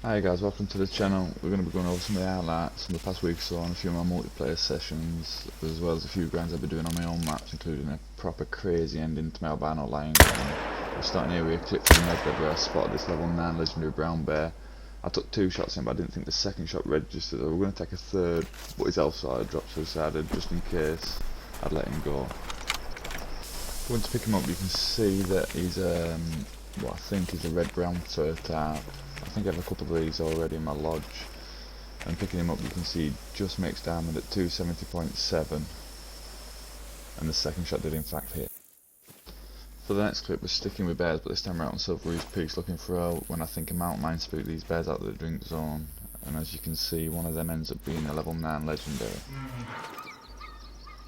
Hi guys, welcome to the channel. We're going to be going over some of the highlights from the past week or so on a few of my multiplayer sessions, as well as a few grinds I've been doing on my own maps, including a proper crazy ending to my albino lion grind. We're starting here with a clip from Medved where I spotted this level 9 legendary brown bear. I took 2 shots in, but I didn't think the second shot registered. We're going to take a third, but his health started to drop, so I decided just in case I'd let him go. Once to pick him up, you can see that he's what I think is a red-brown fur type. I think I have a couple of these already in my lodge. And picking him up, you can see he just makes diamond at 270.7, and the second shot did in fact hit. For the next clip, we're sticking with bears, but this time we're out on Silvereast Peaks looking for when I think a mountain mine spooked these bears out of the drink zone. And as you can see, one of them ends up being a level 9 legendary.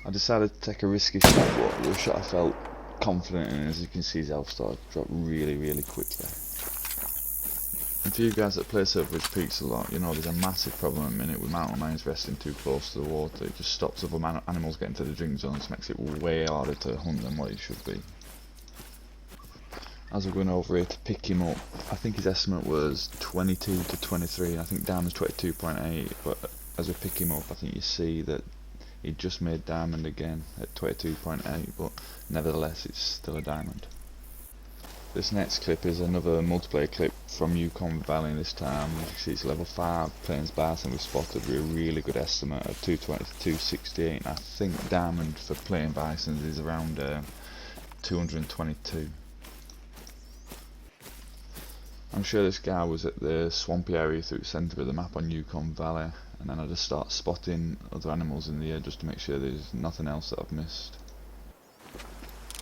I decided to take a risky shot, but it was a shot I felt confident in. As you can see, his health started to drop really quickly. And for you guys that play Silvereast Peaks a lot, you know there's a massive problem at the minute with mountain lions resting too close to the water. It just stops other animals getting to the drink zones, makes it way harder to hunt than what it should be. As we're going over here to pick him up, I think his estimate was 22 to 23, and I think diamond's 22.8, but as we pick him up I think you see that he just made diamond again at 22.8, but nevertheless it's still a diamond. This next clip is another multiplayer clip from Yukon Valley this time. As you can see, it's level 5 plains bison we spotted with a really good estimate of 220 to 268. And I think diamond for plain bison is around 222. I'm sure this guy was at the swampy area through the centre of the map on Yukon Valley, and then I just start spotting other animals in the air just to make sure there's nothing else that I've missed.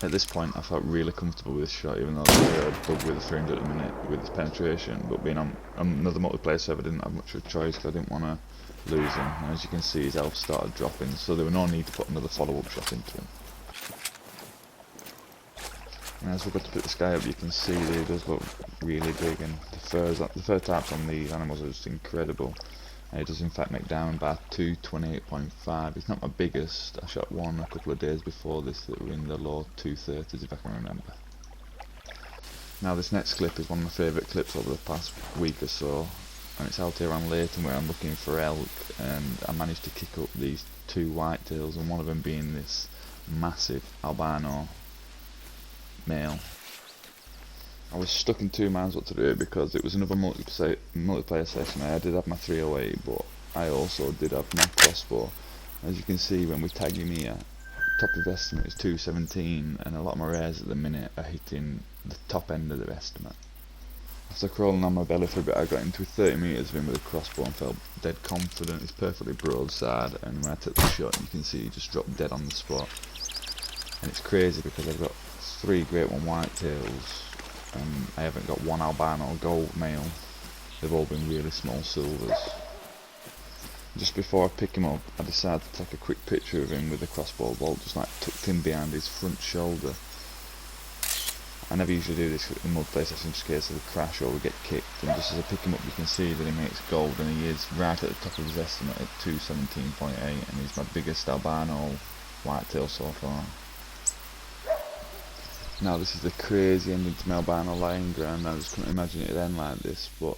At this point I felt really comfortable with this shot, even though there's a bug with the 300 at the minute with his penetration, but being on another multiplayer server I didn't have much of a choice because I didn't want to lose him, and as you can see his health started dropping, so there was no need to put another follow-up shot into him. And as we got to pick this guy up, you can see that he does look really big, and the fur types on these animals are just incredible. And it does in fact make diamond by 228.5. It's not my biggest. I shot one a couple of days before this that were in the low 230s if I can remember. Now this next clip is one of my favourite clips over the past week or so, and it's out here on Leighton where I'm looking for elk, and I managed to kick up these 2 whitetails, and one of them being this massive albino male. I was stuck in 2 minds what to do because it was another multiplayer session. I did have my 308, but I also did have my crossbow. As you can see when we tag him here, top of estimate is 217, and a lot of my rares at the minute are hitting the top end of the estimate. After crawling on my belly for a bit, I got into 30 metres of him with a crossbow and felt dead confident. It's perfectly broadside, and when I took the shot you can see he just dropped dead on the spot. And it's crazy because I've got 3 great one whitetails, and I haven't got one albino gold male. They've all been really small silvers. Just before I pick him up, I decided to take a quick picture of him with the crossbow bolt just like tucked in behind his front shoulder. I never usually do this in multiplayer sessions just in case of a crash or we get kicked, and just as I pick him up you can see that he makes gold, and he is right at the top of his estimate at 217.8, and he's my biggest albino whitetail so far. Now this is the crazy ending to my albino lion grind. I just couldn't imagine it'd end like this, but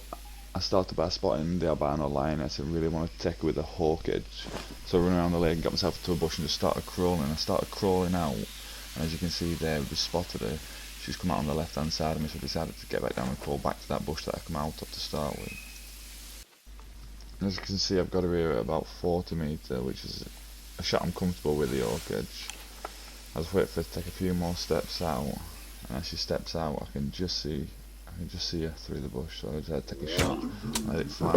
I started by spotting the albino lioness and really wanted to take her with a hawk edge. So I ran around the lake and got myself into a bush and just started crawling. I started crawling out, and as you can see there, we just spotted her. She's come out on the left hand side of me, so I decided to get back down and crawl back to that bush that I come out of to start with. And as you can see, I've got her here at about 40 metres, which is a shot I'm comfortable with the hawk edge. I just wait for her to take a few more steps out, and as she steps out I can just see her through the bush, so I decided to take a shot and let it fly.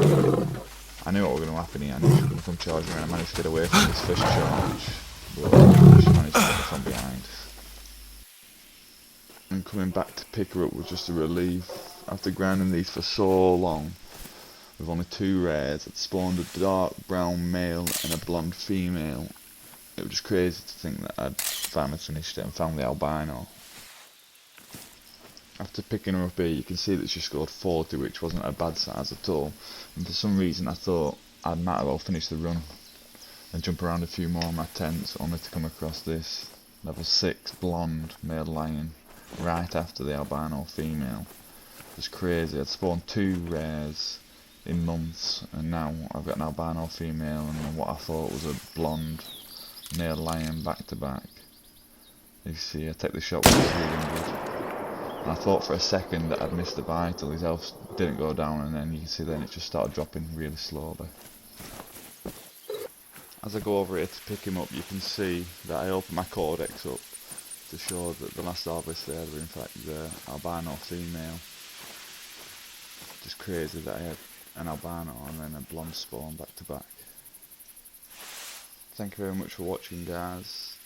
I knew what was going to happen here. I knew she was going to come charging me, and I managed to get away from this fish charge, but she managed to get me from behind. And coming back to pick her up was just a relief. After grinding these for so long, with only 2 rares, I'd spawned a dark brown male and a blonde female. It was just crazy to think that I'd finally finished it and found the albino. After picking her up here you can see that she scored 40, which wasn't a bad size at all, and for some reason I thought I might as well finish the run and jump around a few more of my tents, only to come across this level 6 blonde male lion right after the albino female. It was crazy. I'd spawned 2 rares in months, and now I've got an albino female and what I thought was a blonde male lion back to back. You see, I take the shot with the 300, and I thought for a second that I'd missed the bite till his health didn't go down, and then you can see then it just started dropping really slowly. As I go over here to pick him up, you can see that I open my codex up to show that the last harvest there were in fact the albino female. Just crazy that I had an albino and then a blonde spawn back to back. Thank you very much for watching, guys.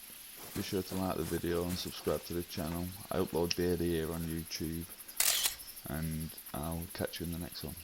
Be sure to like the video and subscribe to the channel. I upload daily here on YouTube, and I'll catch you in the next one.